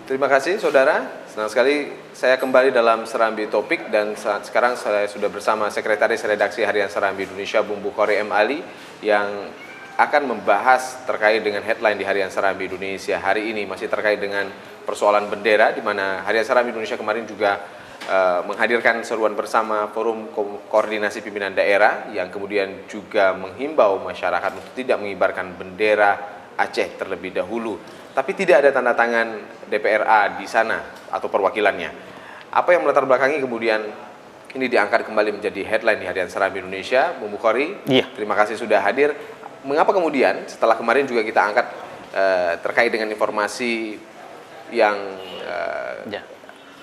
Terima kasih saudara, senang sekali saya kembali dalam Serambi Topik dan sekarang saya sudah bersama Sekretaris Redaksi Harian Serambi Indonesia Bung Bukhari M. Ali yang akan membahas terkait dengan headline di Harian Serambi Indonesia hari ini, masih terkait dengan persoalan bendera, di mana Harian Serambi Indonesia kemarin juga menghadirkan seruan bersama Forum Koordinasi Pimpinan Daerah yang kemudian juga menghimbau masyarakat untuk tidak mengibarkan bendera Aceh terlebih dahulu. Tapi tidak ada tanda tangan DPRA di sana atau perwakilannya. Apa yang melatar belakangi kemudian ini diangkat kembali menjadi headline di Harian Serambi Indonesia, Bung Bukhari? Iya. Terima kasih sudah hadir. Mengapa kemudian setelah kemarin juga kita angkat terkait dengan informasi yang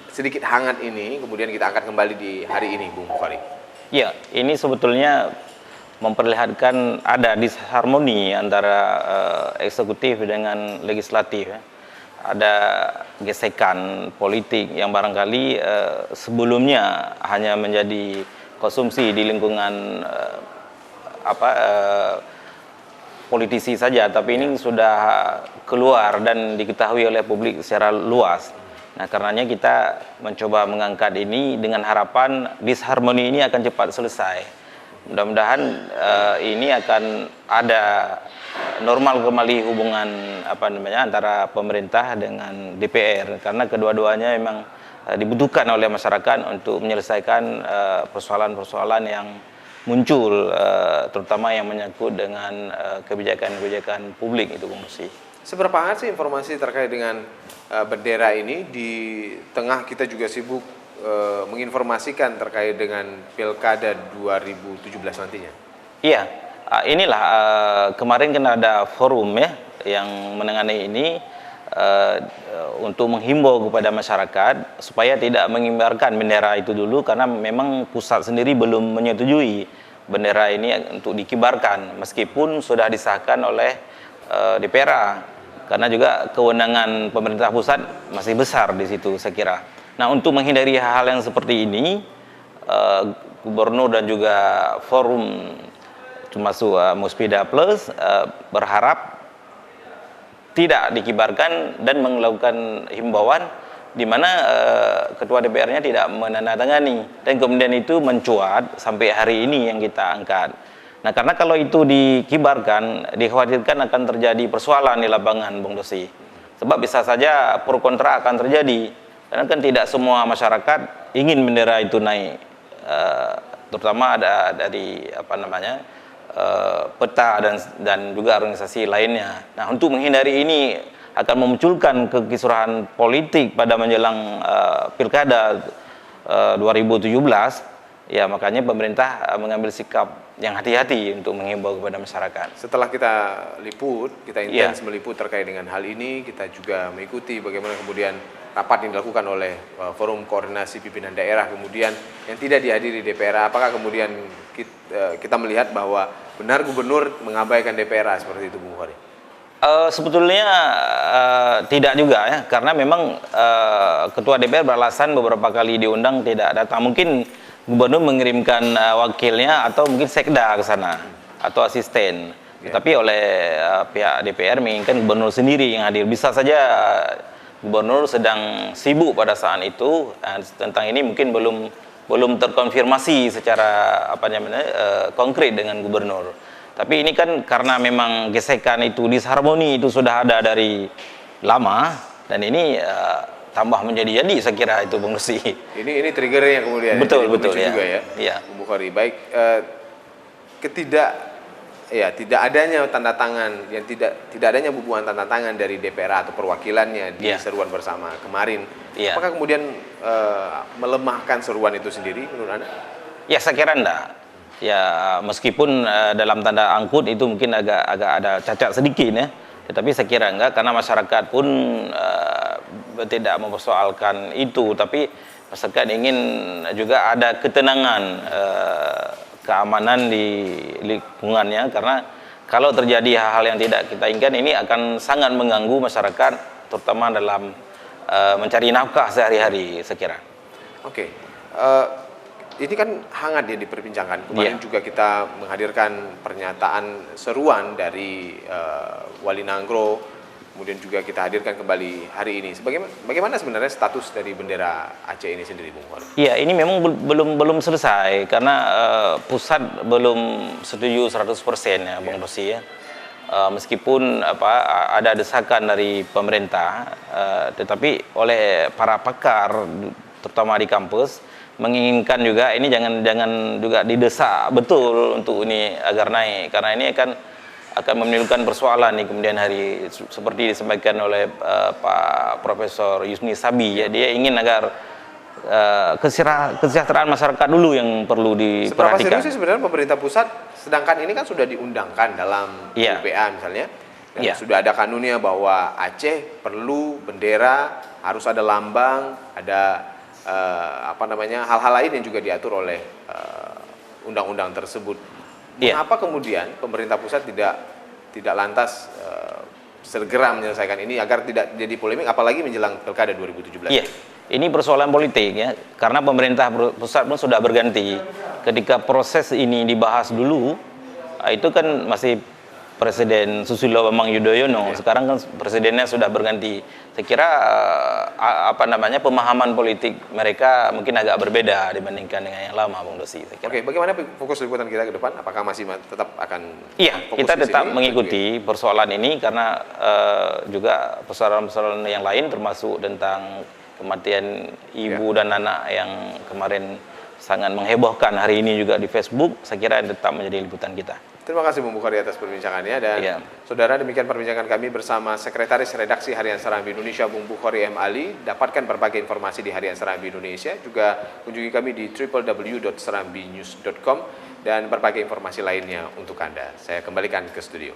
sedikit hangat ini, kemudian kita angkat kembali di hari ini, Bung Bukhari? Ya, ini sebetulnya memperlihatkan ada disharmoni antara eksekutif dengan legislatif. Ada gesekan politik yang barangkali sebelumnya hanya menjadi konsumsi di lingkungan politisi saja, tapi ini sudah keluar dan diketahui oleh publik secara luas. Nah, karenanya kita mencoba mengangkat ini dengan harapan disharmoni ini akan cepat selesai. Mudah-mudahan ini akan ada normal kembali hubungan antara pemerintah dengan DPR, karena kedua-duanya memang dibutuhkan oleh masyarakat untuk menyelesaikan persoalan-persoalan yang muncul, terutama yang menyangkut dengan kebijakan-kebijakan publik itu, Bung Musi. Seberapa hangat sih informasi terkait dengan bendera ini di tengah kita juga sibuk menginformasikan terkait dengan Pilkada 2017 nantinya? Iya, inilah kemarin kan ada forum ya yang menangani ini untuk menghimbau kepada masyarakat supaya tidak mengibarkan bendera itu dulu, karena memang pusat sendiri belum menyetujui bendera ini untuk dikibarkan meskipun sudah disahkan oleh DPRA. Karena juga kewenangan pemerintah pusat masih besar di situ, saya kira. Nah, untuk menghindari hal-hal yang seperti ini, Gubernur dan juga Forum termasuk Muspida Plus berharap tidak dikibarkan dan melakukan himbauan di mana Ketua DPR-nya tidak menandatangani, dan kemudian itu mencuat sampai hari ini yang kita angkat. Nah, karena kalau itu dikibarkan, dikhawatirkan akan terjadi persoalan di lapangan, Bung Dosi. Sebab bisa saja pro kontra akan terjadi. Karena kan tidak semua masyarakat ingin bendera itu naik. Terutama ada dari PETA dan juga organisasi lainnya. Nah, untuk menghindari ini akan memunculkan kekisruhan politik pada menjelang Pilkada 2017. Ya, makanya pemerintah mengambil sikap yang hati-hati untuk menghimbau kepada masyarakat. Setelah kita liput, kita intens meliput terkait dengan hal ini, kita juga mengikuti bagaimana kemudian rapat yang dilakukan oleh Forum Koordinasi Pimpinan Daerah, kemudian yang tidak dihadiri DPR. Apakah kemudian kita melihat bahwa benar Gubernur mengabaikan DPR seperti itu, Bung Bukhari? Sebetulnya tidak juga ya, karena memang Ketua DPR beralasan beberapa kali diundang tidak datang. Mungkin Gubernur mengirimkan wakilnya atau mungkin sekda ke sana atau asisten. Tapi oleh pihak DPR menginginkan Gubernur sendiri yang hadir. Bisa saja Gubernur sedang sibuk pada saat itu. Tentang ini mungkin belum terkonfirmasi secara konkret dengan Gubernur. Tapi ini kan karena memang gesekan itu, disharmoni itu sudah ada dari lama, dan ini tambah menjadi-jadi, saya kira itu, Bung Lusi. Ini triggernya kemudian. Betul ya. Juga ya. Bung Bukhari. Baik, tidak adanya tanda tangan, yang tidak adanya bubuhan tanda tangan dari DPR atau perwakilannya di seruan bersama kemarin. Apakah kemudian melemahkan seruan itu sendiri menurut Anda? Ya, saya kira enggak. Ya, meskipun dalam tanda angkut itu mungkin agak ada cacat sedikit ya. Tetapi saya kira enggak, karena masyarakat pun tidak mempersoalkan itu, tapi masyarakat ingin juga ada ketenangan, keamanan di lingkungannya, karena kalau terjadi hal-hal yang tidak kita inginkan ini akan sangat mengganggu masyarakat, terutama dalam mencari nafkah sehari-hari, saya kira. Oke. Ini kan hangat ya diperbincangkan. Kemarin juga kita menghadirkan pernyataan seruan dari Wali Nanggro kemudian juga kita hadirkan kembali hari ini. Bagaimana sebenarnya status dari bendera Aceh ini sendiri, Bung Khori? Iya, ini memang belum selesai karena pusat belum setuju 100% ya, Bung Rosi ya. Meskipun ada desakan dari pemerintah, tetapi oleh para pakar terutama di kampus menginginkan juga ini jangan juga didesak betul untuk ini agar naik, karena ini akan menimbulkan persoalan nih kemudian hari, seperti disampaikan oleh Pak Profesor Yusni Sabi ya, dia ingin agar kesejahteraan masyarakat dulu yang perlu Seberapa diperhatikan. serius sih sebenarnya pemerintah pusat, sedangkan ini kan sudah diundangkan dalam UPA misalnya, dan sudah ada kanunnya bahwa Aceh perlu bendera, harus ada lambang, ada hal-hal lain yang juga diatur oleh undang-undang tersebut. Mengapa kemudian pemerintah pusat tidak lantas segera menyelesaikan ini agar tidak jadi polemik, apalagi menjelang Pilkada 2017? Iya, ini persoalan politik ya, karena pemerintah pusat pun sudah berganti. Ketika proses ini dibahas dulu, itu kan masih Presiden Susilo Bambang Yudhoyono, sekarang kan presidennya sudah berganti. Saya kira pemahaman politik mereka mungkin agak berbeda dibandingkan dengan yang lama, Bung Dosi. Oke, bagaimana fokus liputan kita ke depan? Apakah masih tetap akan Iya, kita tetap mengikuti persoalan ini karena juga persoalan-persoalan yang lain termasuk tentang kematian ibu dan anak yang kemarin sangat menghebohkan hari ini juga di Facebook. Saya kira tetap menjadi liputan kita. Terima kasih Bung Khori atas perbincangannya, dan saudara, demikian perbincangan kami bersama Sekretaris Redaksi Harian Serambi Indonesia Bung Khori M. Ali. Dapatkan berbagai informasi di Harian Serambi Indonesia, juga kunjungi kami di www.serambinews.com dan berbagai informasi lainnya untuk Anda. Saya kembalikan ke studio.